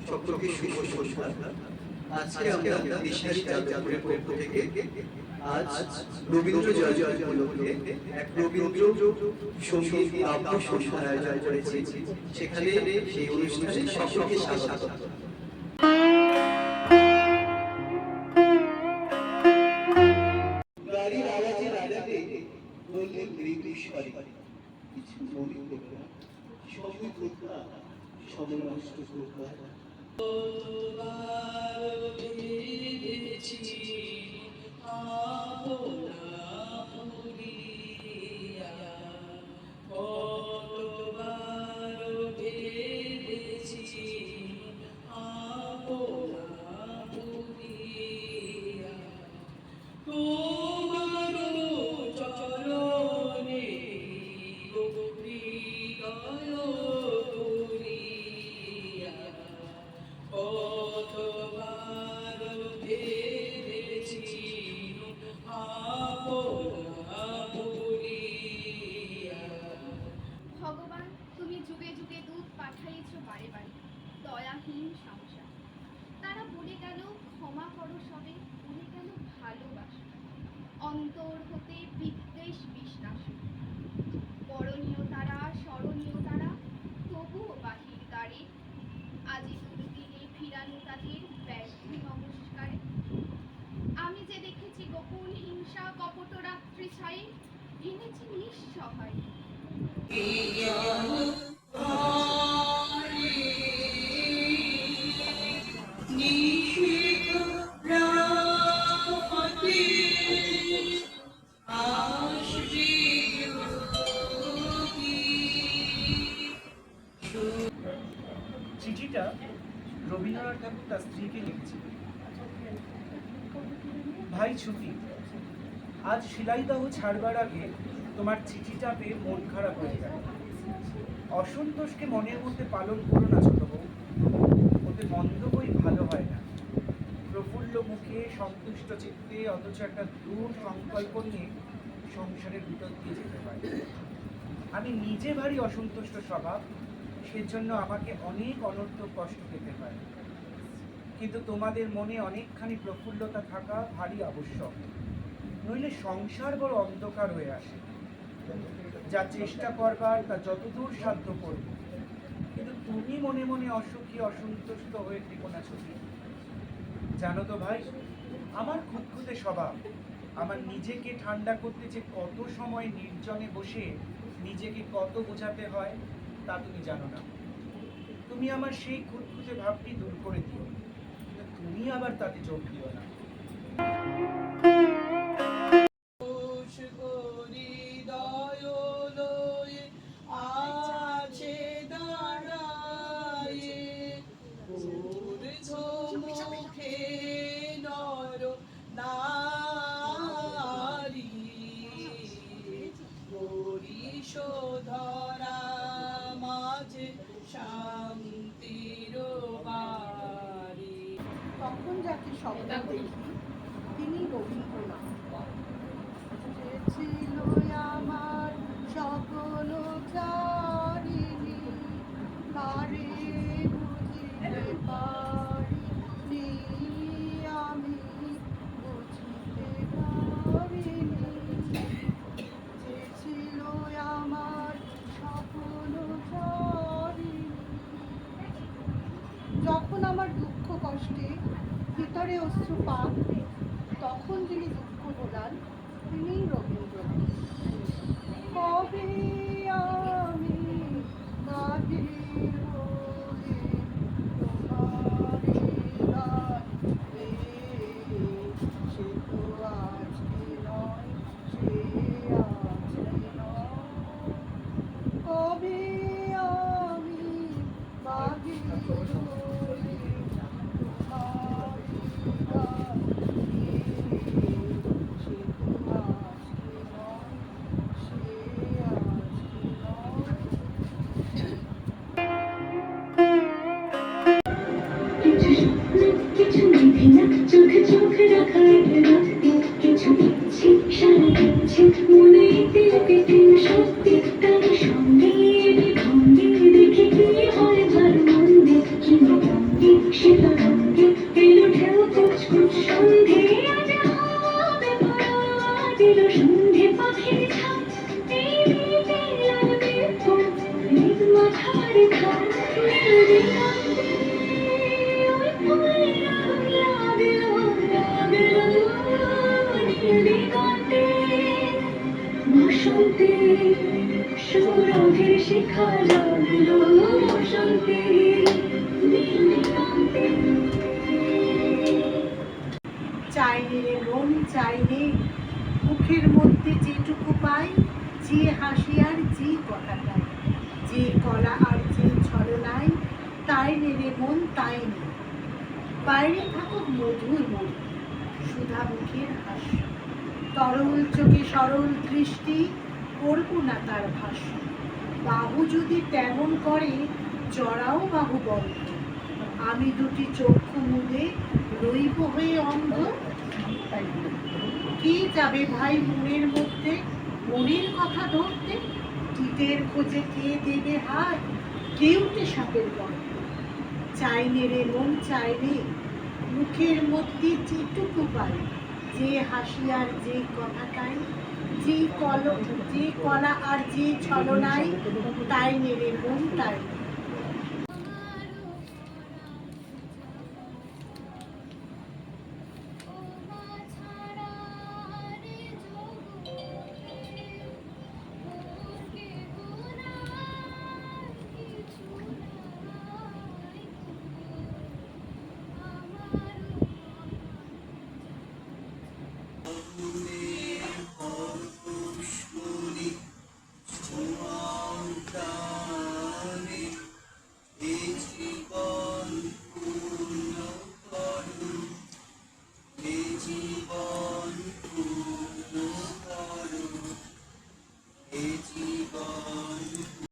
সকলকে শুভ সন্ধ্যা। আজকে আমরা দেশারি জাদুঘরের পক্ষ থেকে আজ রবীন্দ্র জয়ন্তী উপলক্ষে এক রবীন্দ্র সঙ্গীত আবৃত্তির আয়োজন করেছি। সেখানে সেই অনুষ্ঠানে সকলকে স্বাগত। গাড়ির আওয়াজে রাজাকে বললেন মৃদুস্বরে, কিছু মনে করো না, সময় কোথা, সময় নষ্ট করবা। ভগবান, তুমি যুগে যুগে দূত পাঠাইছ বারে বারে, দয়াহীন সংসার। তারা বলে গেল ক্ষমা করো সবে, বলে গেল ভালোবাসা, অন্তর হতে বিদ্বেষ বিশ্বাস। বরণীয় তারা, স্মরণীয় তারা, তবুও বাহির দ্বারে আজি দুর্দিনে ফিরানো তাদের ব্যর্থ নমস্কারে। আমি যে দেখেছি গোপন হিংসা, কপট রাত্রি ছায়ে, ভেঙেছি নিঃসহায়। চিঠিটা রবীন্দ্রনাথ ঠাকুর তার স্ত্রীকে লিখেছিলেন। ভাই ছুটি, আজ শিলাইদাহ ছাড়বার আগে তোমার চিঠিটা পেয়ে মন খারাপ হয়ে গেল। অসন্তোষকে মনের মধ্যে পালন করো না ছোট বউ, ওতে মন্দ বই ভালো হয় না। প্রফুল্ল মুখে সন্তুষ্ট চিত্তে অথচ একটা দূর সংকল্প নিয়ে সংসারের ভিতর দিয়ে যেতে হয়। আমি নিজে ভারী অসন্তুষ্ট স্বভাব, সেজন্য আমাকে অনেক অনর্থক কষ্ট পেতে হয়। কিন্তু তোমাদের মনে অনেকখানি প্রফুল্লতা থাকা ভারী আবশ্যক, নইলে সংসার বড় অন্ধকার হয়ে আসে। যা চেষ্টা করবার তা যতদূর সাধ্য করব, কিন্তু তুমি মনে মনে অসুখী অসন্তুষ্ট হয়ে থেকো না ছুটি। জানো তো ভাই, আমার খুঁতখুঁতে স্বভাব, আমার নিজেকে ঠান্ডা করতে যে কত সময় নির্জনে বসে নিজেকে কত বোঝাতে হয় তা তুমি জানো না। তুমি আমার সেই খুঁতখুঁতে ভাবটি দূর করে দিও, কিন্তু তুমি আবার তাতে যোগ দিও না। ধরা মাঝে শান্তির বাড়ি। তখন যাকে স্বপ্ন দেখি তিনি রবীন্দ্রনাথ। ছিল আমার সকল চারিণী, তারে বুঝিতে পারিনি, আমি বুঝিতে পারিনি। ছিল আমার সকল চারিণী। যখন আমার দুঃখ কষ্টে ভিতরে অশ্রুপাত, তখন যিনি দুঃখ ভোলান তিনি রবীন্দ্রনাথ। কবে আমি গানের বলে তোমারে গান গে, সে তো আজকে নয়, সে আজকে নয়। কবে আমি গানের বলে তোমারে গান গে, সে তো আজকে নয়, সে আজকে নয়। কিছু মেঘে না চোখে চোখ রাখা কিছু ইচ্ছে সারা ইচ্ছে মনে পেতে সত্যি তার সঙ্গে ভঙ্গে দেখে কি হয় ভালো মন্দে কি বসন্তে সৌরভের শিখা জাগলো বসন্তে নীলদিগন্তে। চাইনে রে মন চাইনে, মুখের মধ্যে যেটুকু পাই, যে হাসি আর যে কথাটাই, যে কলা আর যে ছলনাই, তাই নে রে মন তাই নে। বাইরে থাকুক মধুর মধু সুধা মুখের হাস্য, তরল চোখে সরল দৃষ্টি, করব না তার ভাষ্য। বাহু যদি তেমন করে জড়াও বাহু বন্ধ, আমি দুটি চক্ষু মুদে রইব হয়ে অন্ধ। কি যাবে ভাই মনের মধ্যে, মনের কথা ধরতে, টিটের খোঁজে কে দেবে হাত, কেউটে সাপের গর্তে। চাইনে রে মন চাইনে, মুখের মধ্যে যেটুকু পাই, যে হাসি আর যে কথাটাই, যে কলা আর যে ছলনাই, তাই নে রে মন তাই।